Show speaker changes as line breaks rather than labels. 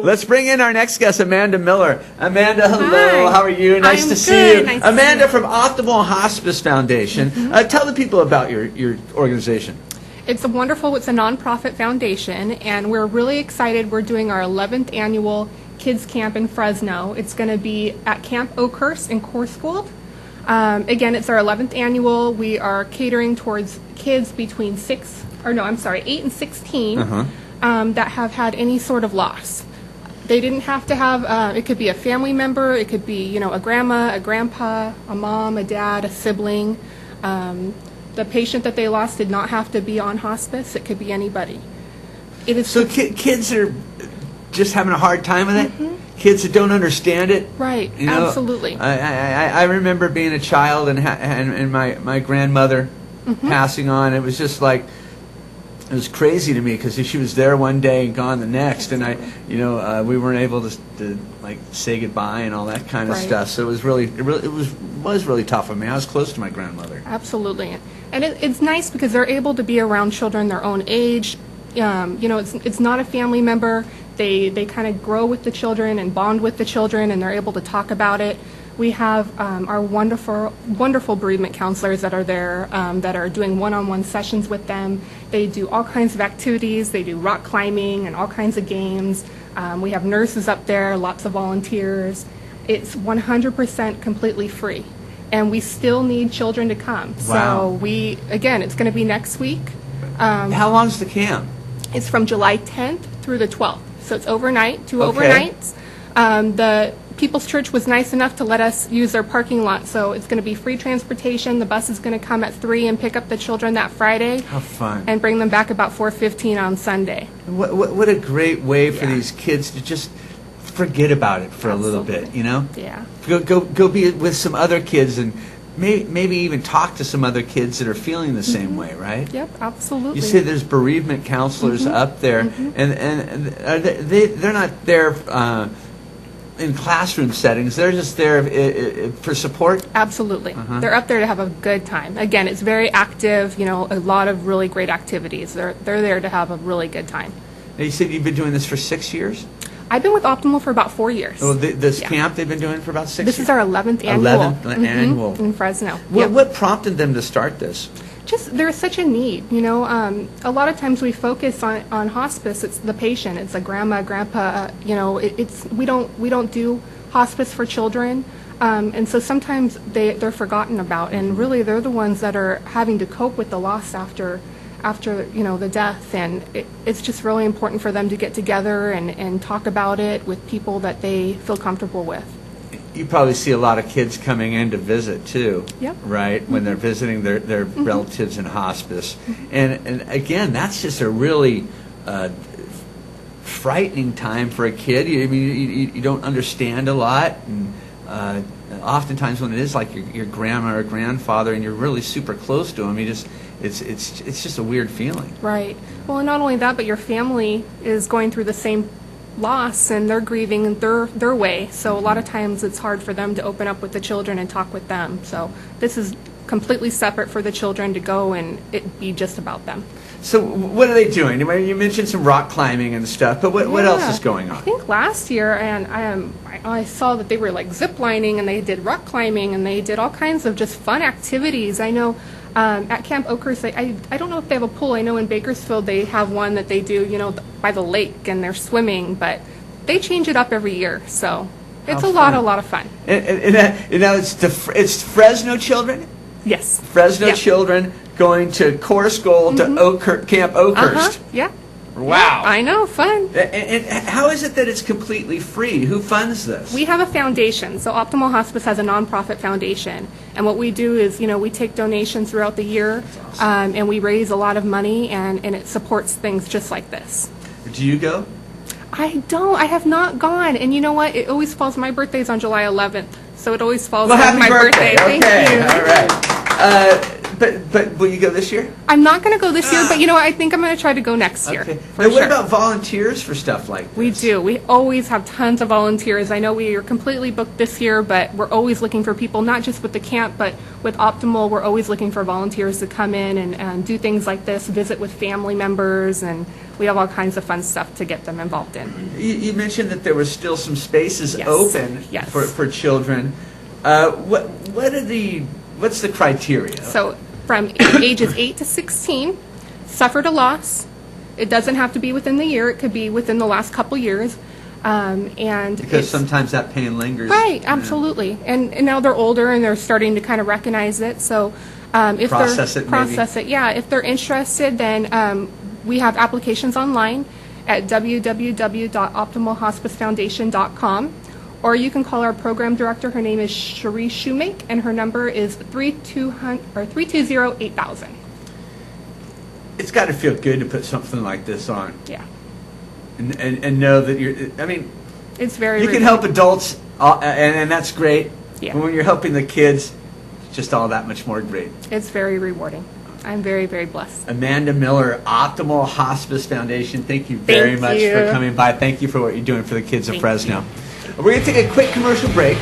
Let's bring in our next guest, Amanda Miller. Amanda, hello.
Hi.
How are you? Nice
I'm
to see
good.
you.
Nice to
Amanda
see you.
from Optimal Hospice Foundation. Tell the people about your organization.
It's a nonprofit foundation, and we're really excited. We're doing our 11th annual Kids Camp in Fresno. It's going to be at Camp Oakhurst in Corscold. Again, it's our 11th annual. We are catering towards kids between 8 and 16 that have had any sort of loss. They didn't have to have, it could be a family member, it could be, a grandma, a grandpa, a mom, a dad, a sibling. The patient that they lost did not have to be on hospice. It could be anybody. It is
So kids are just having a hard time with it? Kids that don't understand it?
Right, absolutely.
I remember being a child and my grandmother passing on. It was just like, it was crazy to me because she was there one day and gone the next, and we weren't able to like say goodbye and all that kind of stuff. So it was really tough on me. I was close to my grandmother.
Absolutely, and it's nice because they're able to be around children their own age. It's not a family member. They kind of grow with the children and bond with the children, and they're able to talk about it. We have our wonderful bereavement counselors that are there that are doing one-on-one sessions with them. They do all kinds of activities. They do rock climbing and all kinds of games. We have nurses up there, lots of volunteers. It's 100% completely free, and we still need children to come.
Wow.
So it's going to be next week.
How long's the camp?
It's from July 10th through the 12th. So it's overnight, two overnights. The People's Church was nice enough to let us use their parking lot, so it's going to be free transportation. The bus is going to come at 3 and pick up the children that Friday.
How fun.
And bring them back about 4:15 on Sunday.
What a great way for these kids to just forget about it for a little bit,
Yeah.
Go be with some other kids and maybe even talk to some other kids that are feeling the same way, right?
Yep, absolutely.
You say there's bereavement counselors up there, and they're not there in classroom settings. They're just there for support?
Absolutely. They're up there to have a good time. Again, it's very active, a lot of really great activities. They're there to have a really good time.
Now, you said you've been doing this for 6 years?
I've been with Optimal for about 4 years.
Well, this camp they've been doing for about 6 years?
This is our 11th annual.
11th annual.
In Fresno.
What prompted them to start this?
Just there's such a need, a lot of times we focus on hospice. It's the patient. It's a grandma, grandpa. We don't do hospice for children, and so sometimes they're forgotten about, and really they're the ones that are having to cope with the loss after the death, and it's just really important for them to get together and talk about it with people that they feel comfortable with.
You probably see a lot of kids coming in to visit too,
Yep.
right? When they're visiting their relatives in hospice, and again, that's just a really frightening time for a kid. You don't understand a lot, and oftentimes when it is like your grandma or grandfather, and you're really super close to them, it's just a weird feeling.
Right. Well, and not only that, but your family is going through the same loss, and they're grieving in their way. So a lot of times it's hard for them to open up with the children and talk with them. So this is completely separate for the children to go and it be just about them.
So what are they doing? You mentioned some rock climbing and stuff, but what else is going on?
I think last year, and I saw that they were like zip lining, and they did rock climbing, and they did all kinds of just fun activities. I know at Camp Oakhurst, I don't know if they have a pool. I know in Bakersfield they have one that they do, by the lake, and they're swimming, but they change it up every year. So it's a lot of fun.
And now it's Fresno children?
Yes.
Fresno children going to Corscold to Camp Oakhurst.
Yeah.
Wow.
Yeah, I know, fun.
And how is it that it's completely free? Who funds this?
We have a foundation. So Optimal Hospice has a nonprofit foundation. And what we do is, we take donations throughout the year, awesome. And we raise a lot of money, and it supports things just like this.
Do you go?
I don't. I have not gone. And you know what? It always falls. My birthday's on July 11th. So it always falls on my birthday.
Okay.
Thank you.
All right. But will you go this year?
I'm not going to go this year, but I think I'm going to try to go next year.
Okay. Now, what about volunteers for stuff like this?
We do. We always have tons of volunteers. I know we are completely booked this year, but we're always looking for people, not just with the camp, but with Optimal. We're always looking for volunteers to come in and do things like this, visit with family members, and we have all kinds of fun stuff to get them involved in.
You mentioned that there were still some spaces
Yes.
open
Yes.
for children. What's the criteria?
So from ages 8 to 16, suffered a loss. It doesn't have to be within the year. It could be within the last couple years. And
Because
it's-
sometimes that pain lingers.
Right, absolutely. And now they're older and they're starting to kind of recognize it. So if
Process
they're
it, maybe.
process it, yeah. If they're interested, then we have applications online at www.optimalhospicefoundation.com, or you can call our program director. Her name is Cherie Shoemake, and her number is 320-8000.
It's got to feel good to put something like this on
Yeah,
and know that I mean,
it's very.
you can help adults, and that's great.
Yeah.
But when you're helping the kids, it's just all that much more great.
It's very rewarding. I'm very, very blessed.
Amanda Miller, Optimal Hospice Foundation, thank you very
Thank
much
you.
for coming by. Thank you for what you're doing for the kids of
Thank
Fresno. We're going to take a quick commercial break.